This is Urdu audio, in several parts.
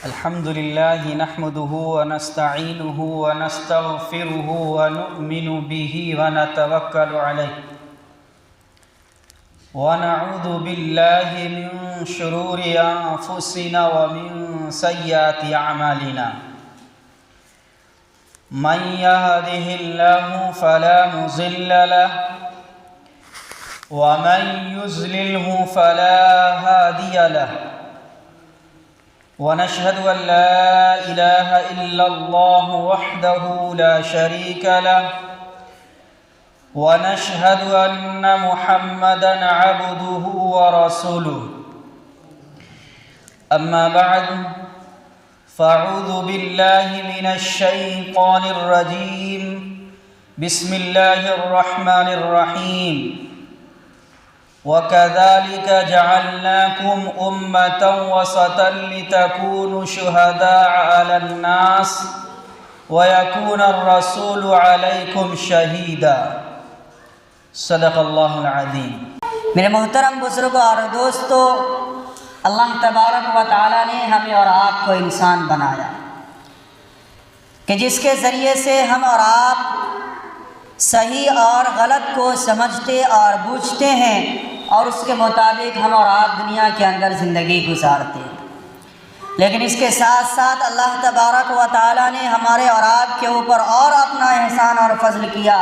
الحمد لله نحمده ونستعينه ونستغفره ونؤمن به ونتوكل عليه ونعوذ بالله من شرور أنفسنا ومن سيئات أعمالنا من يهده الله فلا مضل له ومن يضلله فلا هادي له ونشهد أن لا إله إلا الله وحده لا شريك له ونشهد أن محمدًا عبده ورسوله أما بعد فأعوذ بالله من الشيطان الرجيم بسم الله الرحمن الرحيم وكذلك جعلناكم أمة وسطا لتكونوا شهداء على الناس ويكون الرسول عليكم شهيدا صدق اللہ العظیم۔ میرے محترم بزرگوں اور دوستو، اللہ تبارک و تعالیٰ نے ہمیں اور آپ کو انسان بنایا کہ جس کے ذریعے سے ہم اور آپ صحیح اور غلط کو سمجھتے اور بوجھتے ہیں اور اس کے مطابق ہم اور آپ دنیا کے اندر زندگی گزارتے ہیں۔ لیکن اس کے ساتھ ساتھ اللہ تبارک و تعالیٰ نے ہمارے اور آپ کے اوپر اور اپنا احسان اور فضل کیا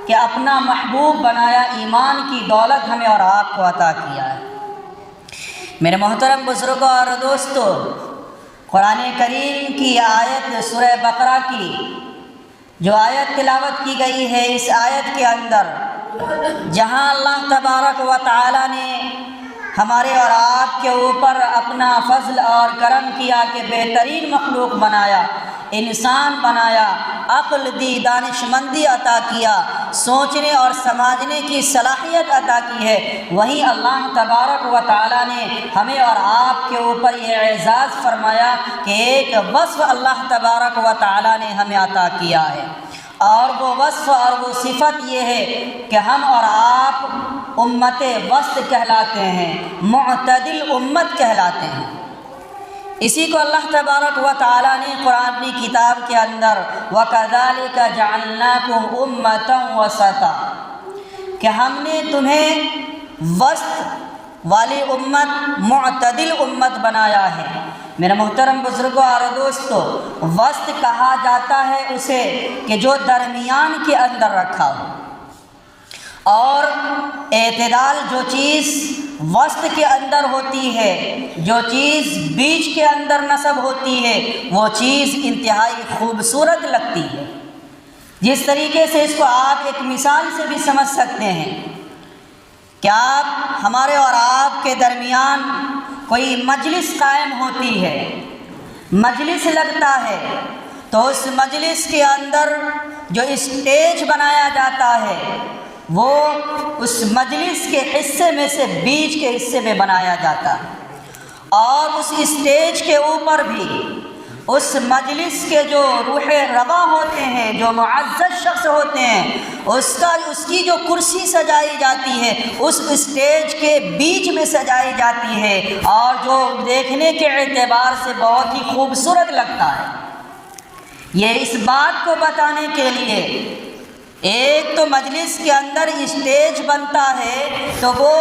کہ اپنا محبوب بنایا، ایمان کی دولت ہمیں اور آپ کو عطا کیا ہے۔ میرے محترم بزرگوں اور دوستو، قرآن کریم کی آیت سورہ بقرہ کی جو آیت تلاوت کی گئی ہے، اس آیت کے اندر جہاں اللہ تبارک و تعالیٰ نے ہمارے اور آپ کے اوپر اپنا فضل اور کرم کیا کہ بہترین مخلوق بنایا، انسان بنایا، عقل دی، دانش مندی عطا کیا، سوچنے اور سمجھنے کی صلاحیت عطا کی ہے، وہیں اللہ تبارک و تعالیٰ نے ہمیں اور آپ کے اوپر یہ اعزاز فرمایا کہ ایک وصف اللہ تبارک و تعالیٰ نے ہمیں عطا کیا ہے، اور وہ وصف اور وہ صفت یہ ہے کہ ہم اور آپ امت وسط کہلاتے ہیں، معتدل امت کہلاتے ہیں۔ اسی کو اللہ تبارک و تعالیٰ نے قرآن کی کتاب کے اندر وَكَذَلِكَ جَعَلْنَاكُمْ أُمَّةً وَسَطًا کہ ہم نے تمہیں وسط والی امت، معتدل امت بنایا ہے۔ میرے محترم بزرگوں اور دوستو، وسط کہا جاتا ہے اسے کہ جو درمیان کے اندر رکھا ہو، اور اعتدال جو چیز وسط کے اندر ہوتی ہے، جو چیز بیچ کے اندر نصب ہوتی ہے، وہ چیز انتہائی خوبصورت لگتی ہے۔ جس طریقے سے اس کو آپ ایک مثال سے بھی سمجھ سکتے ہیں کہ آپ ہمارے اور آپ کے درمیان کوئی مجلس قائم ہوتی ہے، مجلس لگتا ہے، تو اس مجلس کے اندر جو اسٹیج بنایا جاتا ہے وہ اس مجلس کے حصے میں سے بیچ کے حصے میں بنایا جاتا ہے، اور اس اسٹیج کے اوپر بھی اس مجلس کے جو روح رواں ہوتے ہیں، جو معزز شخص ہوتے ہیں، اس کی جو کرسی سجائی جاتی ہے اس اسٹیج کے بیچ میں سجائی جاتی ہے، اور جو دیکھنے کے اعتبار سے بہت ہی خوبصورت لگتا ہے۔ یہ اس بات کو بتانے کے لیے ایک تو مجلس کے اندر اسٹیج بنتا ہے تو وہ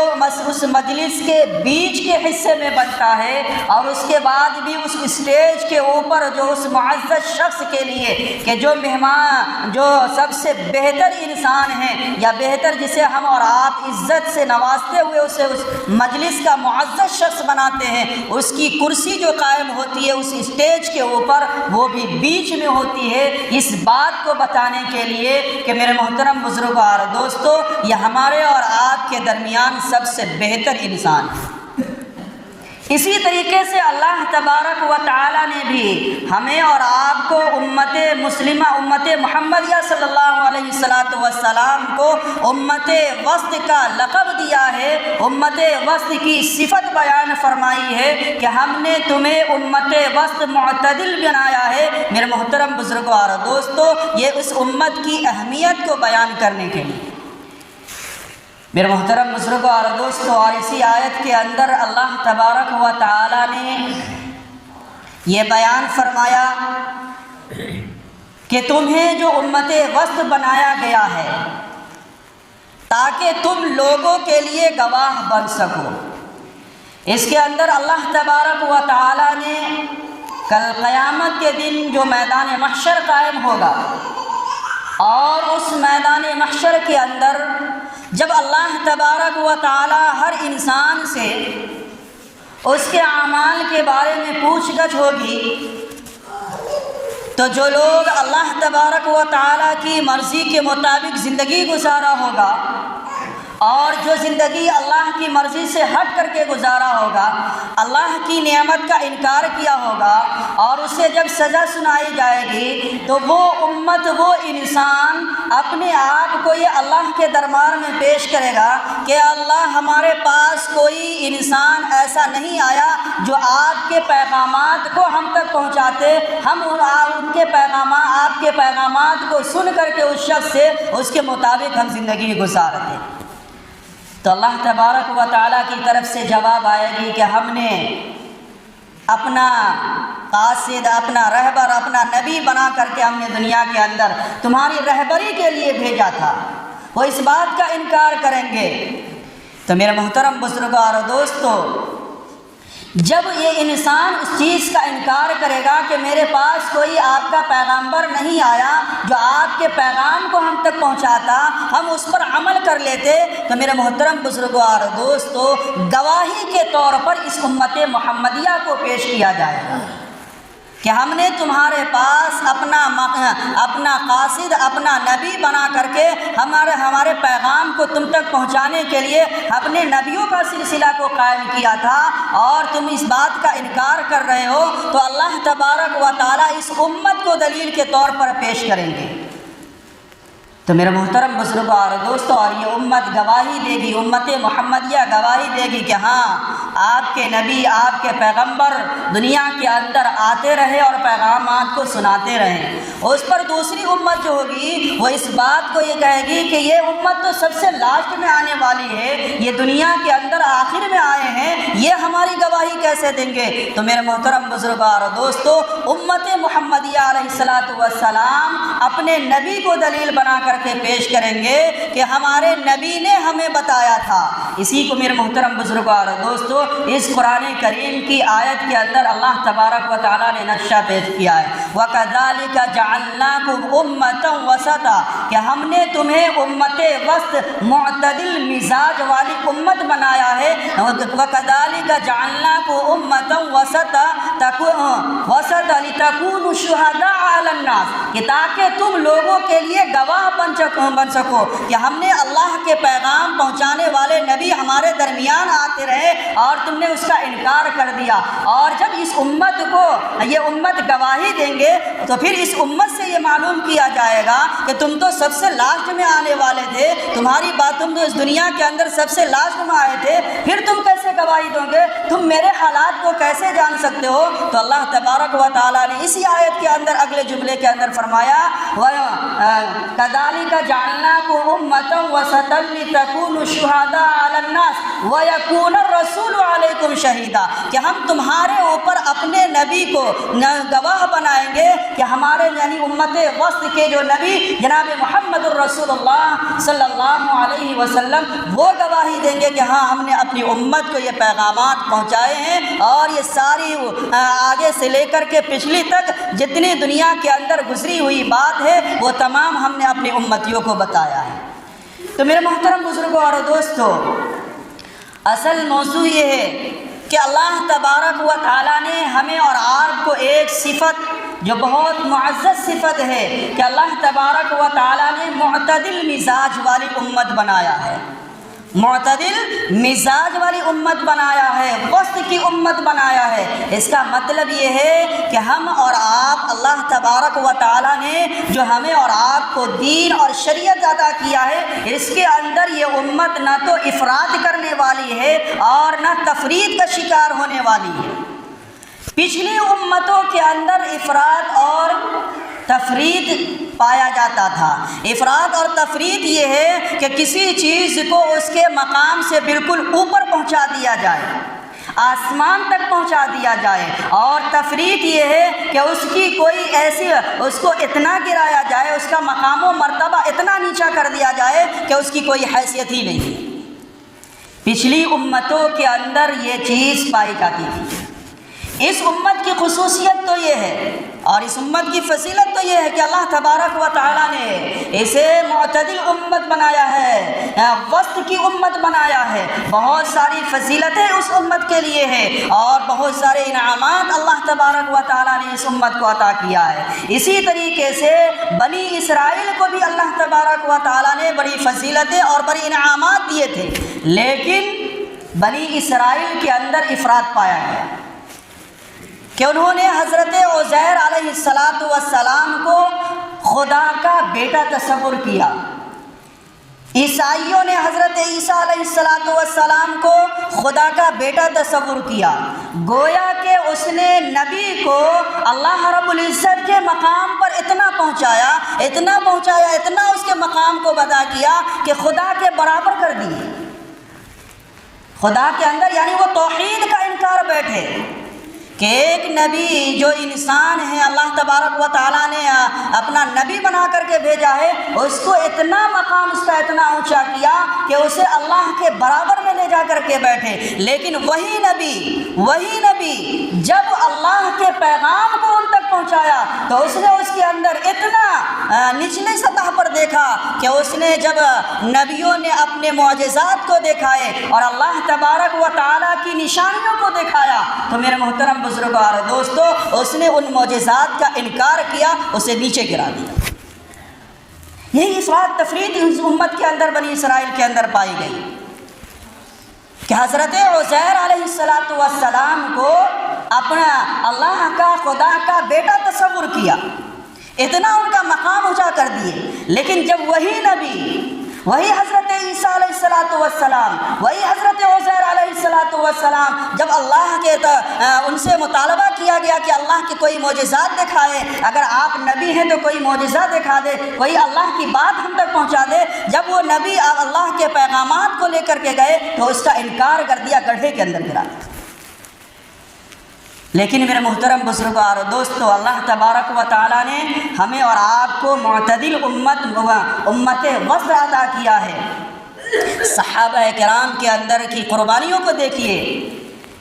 اس مجلس کے بیچ کے حصے میں بنتا ہے، اور اس کے بعد بھی اس اسٹیج کے اوپر جو اس معزز شخص کے لیے کہ جو مہمان، جو سب سے بہتر انسان ہیں یا بہتر جسے ہم اور آپ عزت سے نوازتے ہوئے اسے اس مجلس کا معزز شخص بناتے ہیں، اس کی کرسی جو قائم ہوتی ہے اس اسٹیج کے اوپر وہ بھی بیچ میں ہوتی ہے، اس بات کو بتانے کے لیے کہ میرے محترم بزرگوں اور دوستو، یہ ہمارے اور آپ کے درمیان سب سے بہتر انسان ہے۔ اسی طریقے سے اللہ تبارک و تعالیٰ نے بھی ہمیں اور آپ کو امت مسلمہ، امت محمدیہ صلی اللہ علیہ وسلم کو امت وسط کا لقب دیا ہے، امت وسط کی صفت بیان فرمائی ہے کہ ہم نے تمہیں امت وسط معتدل بنایا ہے۔ میرے محترم بزرگوں اور دوستو، یہ اس امت کی اہمیت کو بیان کرنے کے لیے میرے محترم بزرگوں اور دوستوں، اور اسی آیت کے اندر اللہ تبارک و تعالی نے یہ بیان فرمایا کہ تمہیں جو امت وسط بنایا گیا ہے تاکہ تم لوگوں کے لیے گواہ بن سکو۔ اس کے اندر اللہ تبارک و تعالی نے کل قیامت کے دن جو میدان محشر قائم ہوگا، اور اس میدان محشر کے اندر جب اللہ تبارک و تعالی ہر انسان سے اس کے اعمال کے بارے میں پوچھ گچھ ہوگی، تو جو لوگ اللہ تبارک و تعالی کی مرضی کے مطابق زندگی گزارا ہوگا اور جو زندگی اللہ کی مرضی سے ہٹ کر کے گزارا ہوگا، اللہ کی نعمت کا انکار کیا ہوگا، اور اسے جب سزا سنائی جائے گی تو وہ امت، وہ انسان اپنے آپ کو یہ اللہ کے دربار میں پیش کرے گا کہ اللہ، ہمارے پاس کوئی انسان ایسا نہیں آیا جو آپ کے پیغامات کو ہم تک پہنچاتے، ہم ان کے پیغامات، آپ کے پیغامات کو سن کر کے اس شخص سے اس کے مطابق ہم زندگی گزارتے۔ تو اللہ تبارک و تعالیٰ کی طرف سے جواب آئے گی کہ ہم نے اپنا قاصد، اپنا رہبر، اپنا نبی بنا کر کے ہم نے دنیا کے اندر تمہاری رہبری کے لیے بھیجا تھا، وہ اس بات کا انکار کریں گے۔ تو میرے محترم بزرگوں اور دوستو، جب یہ انسان اس چیز کا انکار کرے گا کہ میرے پاس کوئی آپ کا پیغمبر نہیں آیا جو آپ کے پیغام کو ہم تک پہنچاتا، ہم اس پر عمل کر لیتے، تو میرے محترم بزرگوں اور دوستو، گواہی کے طور پر اس امت محمدیہ کو پیش کیا جائے گا کہ ہم نے تمہارے پاس اپنا قاصد، اپنا نبی بنا کر کے ہمارے پیغام کو تم تک پہنچانے کے لیے اپنے نبیوں کا سلسلہ کو قائم کیا تھا، اور تم اس بات کا انکار کر رہے ہو۔ تو اللہ تبارک و تعالیٰ اس امت کو دلیل کے طور پر پیش کریں گے۔ تو میرے محترم بزرگوں اور دوستوں، اور یہ امت گواہی دے گی، امت محمدیہ گواہی دے گی کہ ہاں، آپ کے نبی، آپ کے پیغمبر دنیا کے اندر آتے رہے اور پیغامات کو سناتے رہے۔ اس پر دوسری امت جو ہوگی وہ اس بات کو یہ کہے گی کہ یہ امت تو سب سے لاسٹ میں آنے والی ہے، یہ دنیا کے اندر آخر میں آئے ہیں، یہ ہماری گواہی کیسے دیں گے؟ تو میرے محترم بزرگوں اور دوستوں، امت محمدیہ علیہ السلام اپنے نبی کو دلیل بنا کر کے پیش کریں گے کہ ہمارے نبی نے ہمیں بتایا تھا۔ اسی کو میرے محترم بزرگوں اور دوستو، اس قرآن کریم کی آیت کے اندر اللہ تبارک و تعالیٰ نے نقشہ پیش کیا ہے، وَكَذَلِكَ جَعَلْنَاكُمْ أُمَّةً وَسَطًا، کہ ہم نے تمہیں امت وسط، معتدل مزاج والی امت بنایا ہے۔ وَكَذَلِكَ جَعَلْنَاكُمْ أُمَّةً وَسَطًا لِتَكُونُوا شُهَدَاءَ عَلَى النَّاسِ، کہ تاکہ تم لوگوں کے لیے گواہ بن سکو کہ ہم نے اللہ کے پیغام پہنچانے والے نبی ہمارے درمیان آتے رہے اور تم نے اس کا انکار کر دیا۔ اور جب اس امت کو یہ امت گواہی دیں گے تو پھر اس امت سے یہ معلوم کیا جائے گا کہ تم تو سب سے لاسٹ میں آنے والے تھے، تمہاری بات، تم تو اس دنیا کے اندر سب سے لاسٹ میں آئے تھے، پھر تم کیسے گواہی دو گے؟ تم میرے حالات کو کیسے جان سکتے ہو؟ تو اللہ تبارک و تعالیٰ نے اسی آیت کے اندر اگلے جملے کے اندر فرمایا، كَذَلِكَ جَعَلْنَاكُمْ أُمَّةً وَسَطًا لِتَكُونُوا شُهَدَاءَ عَلَى النَّاسِ وَيَكُونَ الرَّسُولُ عَلَيْكُمْ شَهِيدًا، کہ ہم تمہارے اوپر اپنے نبی کو گواہ بنائیں گے کہ ہمارے یعنی امت وسط کے جو نبی جناب محمد الرسول اللہ صلی اللہ علیہ وسلم، وہ گواہی دیں گے کہ ہاں، ہم نے اپنی امت کو یہ پیغامات پہنچائے ہیں، اور یہ ساری آگے سے لے کر کے پچھلی تک جتنی دنیا کے اندر گزری ہوئی بات ہے وہ تمام ہم نے اپنی امتیوں کو بتایا ہے۔ تو میرے محترم بزرگوں اور دوستو، اصل موضوع یہ ہے کہ اللہ تبارک و تعالیٰ نے ہمیں اور آپ کو ایک صفت جو بہت معزز صفت ہے کہ اللہ تبارک و تعالیٰ نے معتدل مزاج والی امت بنایا ہے، معتدل مزاج والی امت بنایا ہے، وسط کی امت بنایا ہے۔ اس کا مطلب یہ ہے کہ ہم اور آپ، اللہ تبارک و تعالیٰ نے جو ہمیں اور آپ کو دین اور شریعت عطا کیا ہے، اس کے اندر یہ امت نہ تو افراط کرنے والی ہے اور نہ تفریط کا شکار ہونے والی ہے۔ پچھلی امتوں کے اندر افراط اور تفریط پایا جاتا تھا۔ افراط اور تفریط یہ ہے کہ کسی چیز کو اس کے مقام سے بالکل اوپر پہنچا دیا جائے، آسمان تک پہنچا دیا جائے، اور تفریق یہ ہے کہ اس کی کوئی ایسی، اس کو اتنا گرایا جائے، اس کا مقام و مرتبہ اتنا نیچا کر دیا جائے کہ اس کی کوئی حیثیت ہی نہیں ہے۔ پچھلی امتوں کے اندر یہ چیز پائی جاتی تھی۔ اس امت کی خصوصیت تو یہ ہے اور اس امت کی فضیلت تو یہ ہے کہ اللہ تبارک و تعالیٰ نے اسے معتدل امت بنایا ہے، وسط کی امت بنایا ہے۔ بہت ساری فضیلتیں اس امت کے لیے ہیں اور بہت سارے انعامات اللہ تبارک و تعالیٰ نے اس امت کو عطا کیا ہے۔ اسی طریقے سے بنی اسرائیل کو بھی اللہ تبارک و تعالیٰ نے بڑی فضیلتیں اور بڑی انعامات دیے تھے، لیکن بنی اسرائیل کے اندر افراط پایا گیا کہ انہوں نے حضرت عزیر علیہ السلام کو خدا کا بیٹا تصور کیا۔ عیسائیوں نے حضرت عیسیٰ علیہ السلام کو خدا کا بیٹا تصور کیا، گویا کہ اس نے نبی کو اللہ رب العزت کے مقام پر اتنا پہنچایا، اتنا اس کے مقام کو بدا کیا کہ خدا کے برابر کر دیے۔ خدا کے اندر یعنی وہ توحید کا انکار بیٹھے کہ ایک نبی جو انسان ہے، اللہ تبارک و تعالیٰ نے اپنا نبی بنا کر کے بھیجا ہے، اس کو اتنا مقام اس کا اتنا اونچا کیا کہ اسے اللہ کے برابر میں لے جا کر کے بیٹھے۔ لیکن وہی نبی جب اللہ کے پیغام کو ان تک پہنچایا تو اس نے اس کے اندر اتنا نچلے سطح پر دیکھا کہ اس نے جب نبیوں نے اپنے معجزات کو دکھائے اور اللہ تبارک و تعالیٰ کی نشانیوں کو دکھایا تو میرے محترم بزرگوں اور دوستو، اس نے ان معجزات کا انکار کیا، اسے نیچے گرا دیا۔ یہی افراط تفریط اس امت کے اندر بنی اسرائیل کے اندر پائی گئی کہ حضرت عزیر علیہ السلام کو اپنا اللہ کا خدا کا بیٹا تصور کیا، اتنا ان کا مقام اونچا کر دیے۔ لیکن جب وہی نبی، وہی حضرت عیسیٰ علیہ السلام، وہی حضرت عزیر علیہ السلام، جب اللہ کے ان سے مطالبہ کیا گیا کہ اللہ کے کوئی معجزات دکھائے، اگر آپ نبی ہیں تو کوئی معجزہ دکھا دے، کوئی اللہ کی بات ہم تک پہنچا دے، جب وہ نبی اللہ کے پیغامات کو لے کر کے گئے تو اس کا انکار کر دیا، گڑھے کے اندر گرا دیا۔ لیکن میرے محترم بزرگوں اور دوستو، اللہ تبارک و تعالیٰ نے ہمیں اور آپ کو معتدل امت وسط عطا کیا ہے۔ صحابہ کرام کے اندر کی قربانیوں کو دیکھیے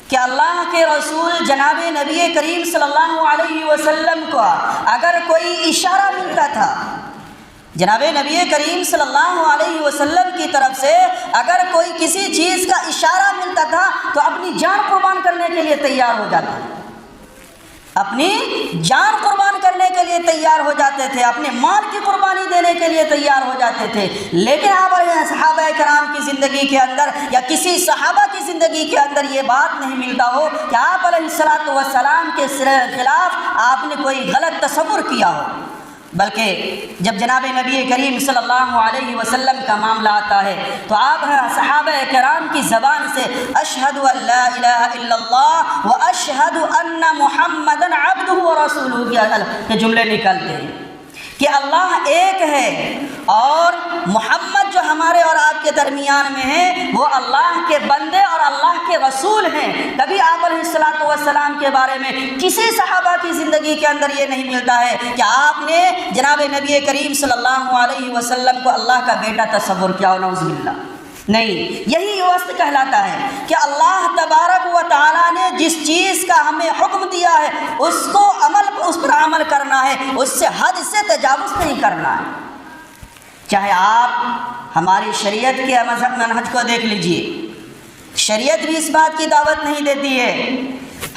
کہ اللہ کے رسول جناب نبی کریم صلی اللہ علیہ وسلم کو اگر کوئی اشارہ ملتا تھا، جناب نبی کریم صلی اللہ علیہ وسلم کی طرف سے اگر کوئی کسی چیز کا اشارہ ملتا تھا تو اپنی جان قربان کرنے کے لیے تیار ہو جاتا تھا، اپنی جان قربان کرنے کے لیے تیار ہو جاتے تھے، اپنے مال کی قربانی دینے کے لیے تیار ہو جاتے تھے۔ لیکن آپ صحابہ کرام کی زندگی کے اندر یا کسی صحابہ کی زندگی کے اندر یہ بات نہیں ملتا ہو کہ آپ علیہ السلام کے خلاف آپ نے کوئی غلط تصور کیا ہو، بلکہ جب جناب نبی کریم صلی اللہ علیہ وسلم کا معاملہ آتا ہے تو آپ صحابہ کرام کی زبان سے اشہد ان لا الہ الا اللہ و اشہد ان محمدن عبدہ و رسولہ کے جملے نکلتے ہیں کہ اللہ ایک ہے اور محمد جو ہمارے اور آپ کے درمیان میں ہیں وہ اللہ کے بندے اور اللہ کے رسول ہیں۔ کبھی آپ علیہ السلام کے بارے میں کسی صحابہ کی زندگی کے اندر یہ نہیں ملتا ہے کہ آپ نے جناب نبی کریم صلی اللہ علیہ وسلم کو اللہ کا بیٹا تصور کیا، نعوذ باللہ، نہیں۔ یہی وسط کہلاتا ہے کہ اللہ تبارک و تعالیٰ نے جس چیز کا ہمیں حکم دیا ہے اس پر عمل کرنا ہے، اس سے حد سے تجاوز نہیں کرنا ہے۔ چاہے آپ ہماری شریعت کے منہج کو دیکھ لیجئے، شریعت بھی اس بات کی دعوت نہیں دیتی ہے۔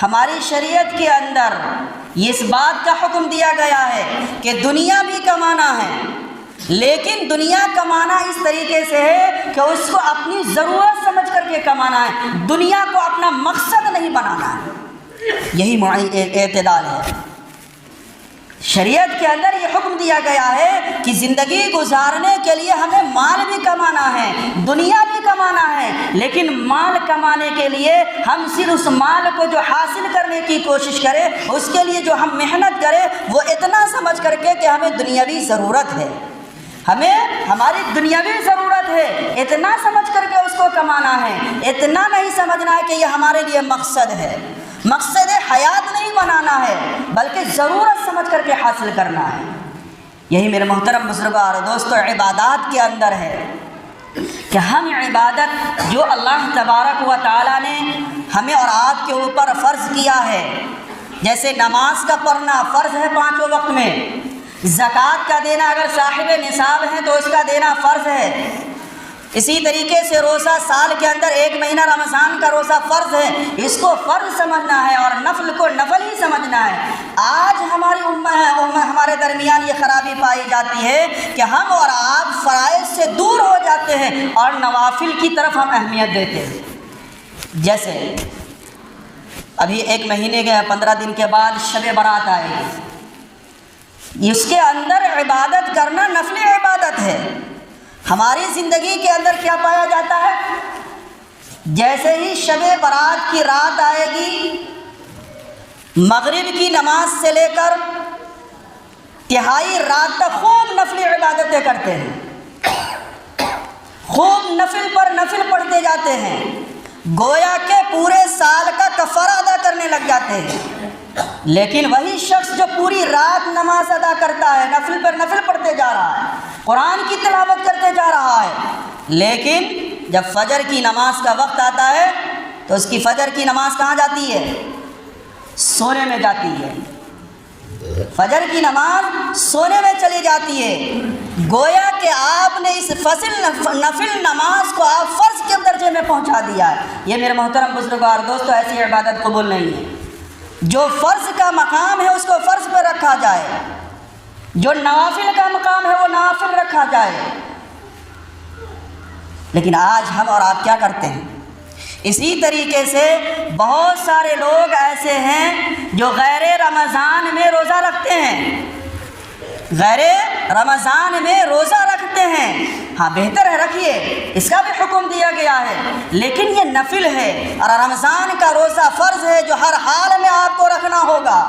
ہماری شریعت کے اندر اس بات کا حکم دیا گیا ہے کہ دنیا بھی کمانا ہے، لیکن دنیا کمانا اس طریقے سے ہے کہ اس کو اپنی ضرورت سمجھ کر کے کمانا ہے، دنیا کو اپنا مقصد نہیں بنانا ہے۔ یہی اعتدال ہے۔ شریعت کے اندر یہ حکم دیا گیا ہے کہ زندگی گزارنے کے لیے ہمیں مال بھی کمانا ہے، دنیا بھی کمانا ہے، لیکن مال کمانے کے لیے ہم صرف اس مال کو جو حاصل کرنے کی کوشش کریں، اس کے لیے جو ہم محنت کریں وہ اتنا سمجھ کر کے کہ ہمیں دنیاوی ضرورت ہے۔ ہمیں ہماری دنیاوی ضرورت ہے، اتنا سمجھ کر کے اس کو کمانا ہے، اتنا نہیں سمجھنا ہے کہ یہ ہمارے لیے مقصد ہے، مقصد حیات نہیں بنانا ہے، بلکہ ضرورت سمجھ کر کے حاصل کرنا ہے۔ یہی میرے محترم بزرگوں اور دوستوں عبادات کے اندر ہے کہ ہم عبادت جو اللہ تبارک و تعالیٰ نے ہمیں اور آپ کے اوپر فرض کیا ہے، جیسے نماز کا پڑھنا فرض ہے 5 وقت میں، زکوٰۃ کا دینا اگر صاحب نصاب ہیں تو اس کا دینا فرض ہے، اسی طریقے سے روزہ سال کے اندر 1 مہینہ رمضان کا روزہ فرض ہے، اس کو فرض سمجھنا ہے اور نفل کو نفل ہی سمجھنا ہے۔ آج ہماری ہمارے درمیان یہ خرابی پائی جاتی ہے کہ ہم اور آپ فرائض سے دور ہو جاتے ہیں اور نوافل کی طرف ہم اہمیت دیتے ہیں۔ جیسے ابھی 1 مہینے کے 15 دن کے بعد شب برات آئے گی، اس کے اندر عبادت کرنا نفل عبادت ہے۔ ہماری زندگی کے اندر کیا پایا جاتا ہے؟ جیسے ہی شب برات کی رات آئے گی، مغرب کی نماز سے لے کر تہائی رات تک خوب نفلی عبادتیں کرتے ہیں، خوب نفل پر نفل پڑھتے جاتے ہیں، گویا کہ پورے سال کا کفارہ ادا کرنے لگ جاتے ہیں۔ لیکن وہی شخص جو پوری رات نماز ادا کرتا ہے، نفل پر نفل پڑھتے جا رہا ہے، قرآن کی تلاوت کرتے جا رہا ہے، لیکن جب فجر کی نماز کا وقت آتا ہے تو اس کی فجر کی نماز کہاں جاتی ہے؟ سونے میں جاتی ہے، فجر کی نماز سونے میں چلی جاتی ہے۔ گویا کہ آپ نے اس نفل نماز کو آپ فرض کے درجے میں پہنچا دیا ہے۔ یہ میرے محترم بزرگوں اور دوستوں، ایسی عبادت قبول نہیں ہے۔ جو فرض کا مقام ہے اس کو فرض پہ رکھا جائے، جو نوافل کا مقام ہے وہ نوافل رکھا جائے۔ لیکن آج ہم اور آپ کیا کرتے ہیں؟ اسی طریقے سے بہت سارے لوگ ایسے ہیں جو غیر رمضان میں روزہ رکھتے ہیں، غیر رمضان میں روزہ رکھتے ہیں۔ ہاں بہتر ہے، رکھیے، اس کا بھی حکم دیا گیا ہے، لیکن یہ نفل ہے اور رمضان کا روزہ فرض ہے جو ہر حال میں آپ کو رکھنا ہوگا۔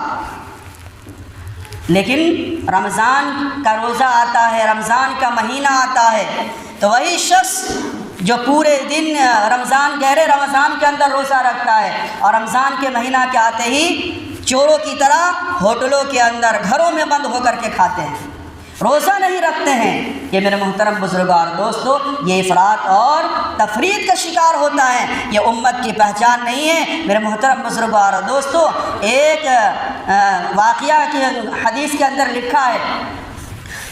لیکن رمضان کا روزہ آتا ہے، رمضان کا مہینہ آتا ہے، تو وہی شخص جو پورے دن رمضان غیر رمضان کے اندر روزہ رکھتا ہے اور رمضان کے مہینہ کے آتے ہی چوروں کی طرح ہوٹلوں کے اندر گھروں میں بند ہو کر کے کھاتے ہیں، روزہ نہیں رکھتے ہیں۔ یہ میرے محترم بزرگوں اور دوستوں، یہ افراط اور تفریط کا شکار ہوتا ہے، یہ امت کی پہچان نہیں ہے۔ میرے محترم بزرگوں اور دوستوں، ایک واقعہ کی حدیث کے اندر لکھا ہے،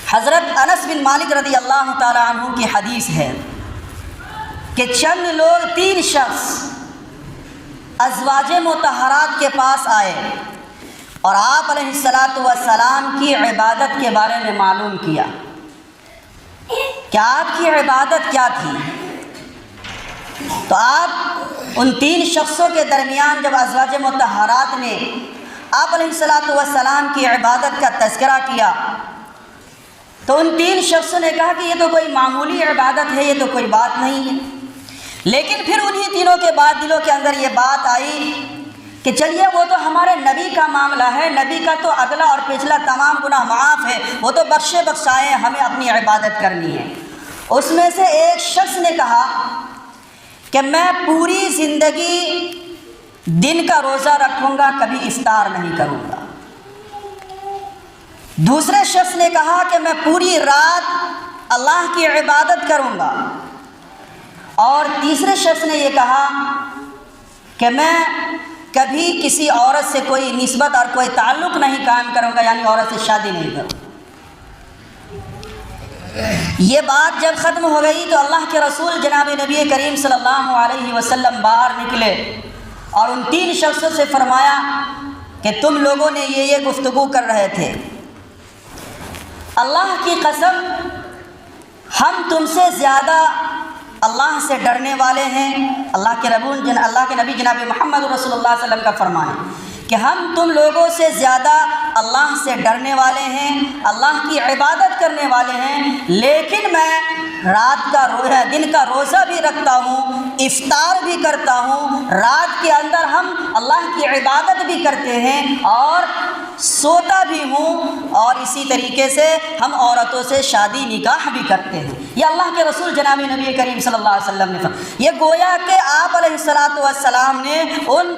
حضرت انس بن مالک رضی اللہ تعالیٰ عنہ کی حدیث ہے کہ چند لوگ 3 شخص ازواج مطہرات کے پاس آئے اور آپ علیہ السلام کی عبادت کے بارے میں معلوم کیا کہ آپ کی عبادت کیا تھی۔ تو آپ ان 3 شخصوں کے درمیان جب ازواج مطہرات نے آپ علیہ السلام کی عبادت کا تذکرہ کیا تو ان 3 شخصوں نے کہا کہ یہ تو کوئی معمولی عبادت ہے، یہ تو کوئی بات نہیں ہے۔ لیکن پھر انہی تینوں کے بعد دلوں کے اندر یہ بات آئی کہ چلیے وہ تو ہمارے نبی کا معاملہ ہے، نبی کا تو اگلا اور پچھلا تمام گناہ معاف ہے، وہ تو بخشے بخشائے، ہمیں اپنی عبادت کرنی ہے۔ اس میں سے ایک شخص نے کہا کہ میں پوری زندگی دن کا روزہ رکھوں گا، کبھی افطار نہیں کروں گا۔ دوسرے شخص نے کہا کہ میں پوری رات اللہ کی عبادت کروں گا، اور تیسرے شخص نے یہ کہا کہ میں کبھی کسی عورت سے کوئی نسبت اور کوئی تعلق نہیں قائم کروں گا، یعنی عورت سے شادی نہیں کروں۔ یہ بات جب ختم ہو گئی تو اللہ کے رسول جناب نبی کریم صلی اللہ علیہ وسلم باہر نکلے اور ان 3 شخصوں سے فرمایا کہ تم لوگوں نے یہ گفتگو کر رہے تھے، اللہ کی قسم ہم تم سے زیادہ اللہ سے ڈرنے والے ہیں۔ اللہ کے نبی جناب محمد رسول اللہ صلی اللہ علیہ وسلم کا فرمان ہے کہ ہم تم لوگوں سے زیادہ اللہ سے ڈرنے والے ہیں، اللہ کی عبادت کرنے والے ہیں، لیکن میں رات کا دن کا روزہ بھی رکھتا ہوں، افطار بھی کرتا ہوں، رات کے اندر ہم اللہ کی عبادت بھی کرتے ہیں اور سوتا بھی ہوں، اور اسی طریقے سے ہم عورتوں سے شادی نکاح بھی کرتے ہیں۔ یہ اللہ کے رسول جناب نبی کریم صلی اللہ علیہ وسلم نے فرمایا۔ یہ گویا کہ آپ علیہ السلام نے ان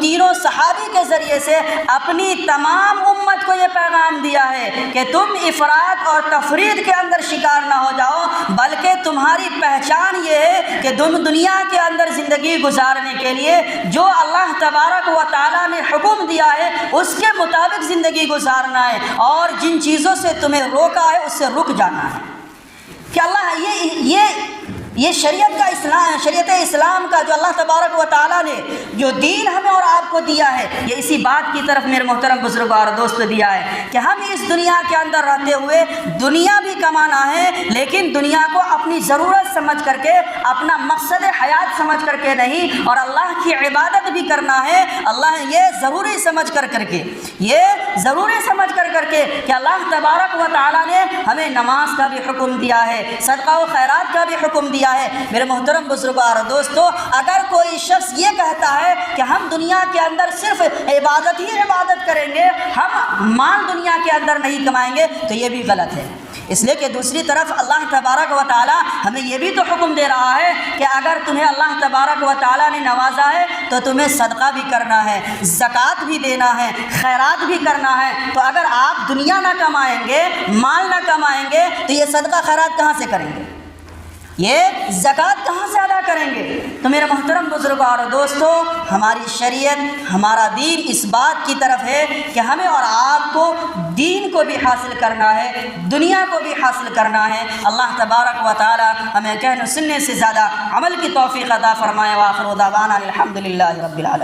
تینوں صحابی کے ذریعے سے اپنی تمام امت کو یہ پیغام دیا ہے کہ تم افراط اور تفرید کے اندر شکار نہ ہو جاؤ، بلکہ تمہاری پہچان یہ ہے کہ تم دنیا کے اندر زندگی گزارنے کے لیے جو اللہ تبارک و تعالیٰ نے حکم دیا ہے اس کے مطابق زندگی گزارنا ہے، اور جن چیزوں سے تمہیں روکا ہے اس سے رک جانا ہے۔ کہ اللہ یہ شریعت اسلام کا جو اللہ تبارک و تعالیٰ نے جو دین ہمیں اور آپ کو دیا ہے، یہ اسی بات کی طرف میرے محترم بزرگوں اور دوستوں دیا ہے کہ ہم اس دنیا کے اندر رہتے ہوئے دنیا بھی کمانا ہے، لیکن دنیا کو اپنی ضرورت سمجھ کر کے، اپنا مقصد حیات سمجھ کر کے نہیں، اور اللہ کی عبادت بھی کرنا ہے اللہ یہ ضروری سمجھ کر کے کہ اللہ تبارک و تعالیٰ نے ہمیں نماز کا بھی حکم دیا ہے، صدقہ و خیرات کا بھی حکم دیا ہے۔ میرے محترم بزرگوں اور دوستو، اگر کوئی شخص یہ کہتا ہے کہ ہم دنیا کے اندر صرف عبادت ہی عبادت کریں گے، ہم مال دنیا کے اندر نہیں کمائیں گے، تو یہ بھی غلط ہے۔ اس لیے کہ دوسری طرف اللہ تبارک و تعالیٰ ہمیں یہ بھی تو حکم دے رہا ہے کہ اگر تمہیں اللہ تبارک و تعالیٰ نے نوازا ہے تو تمہیں صدقہ بھی کرنا ہے، زکوٰۃ بھی دینا ہے، خیرات بھی کرنا ہے۔ تو اگر آپ دنیا نہ کمائیں گے، مال نہ کمائیں گے، تو یہ صدقہ خیرات کہاں سے کریں گے؟ یہ زکوٰۃ کہاں سے ادا کریں گے؟ تو میرے محترم بزرگوں اور دوستو، ہماری شریعت، ہمارا دین اس بات کی طرف ہے کہ ہمیں اور آپ کو دین کو بھی حاصل کرنا ہے، دنیا کو بھی حاصل کرنا ہے۔ اللہ تبارک و تعالی ہمیں کہنے سننے سے زیادہ عمل کی توفیق عطا فرمائے۔ وآخر دعوانا الحمدللہ رب العالمین۔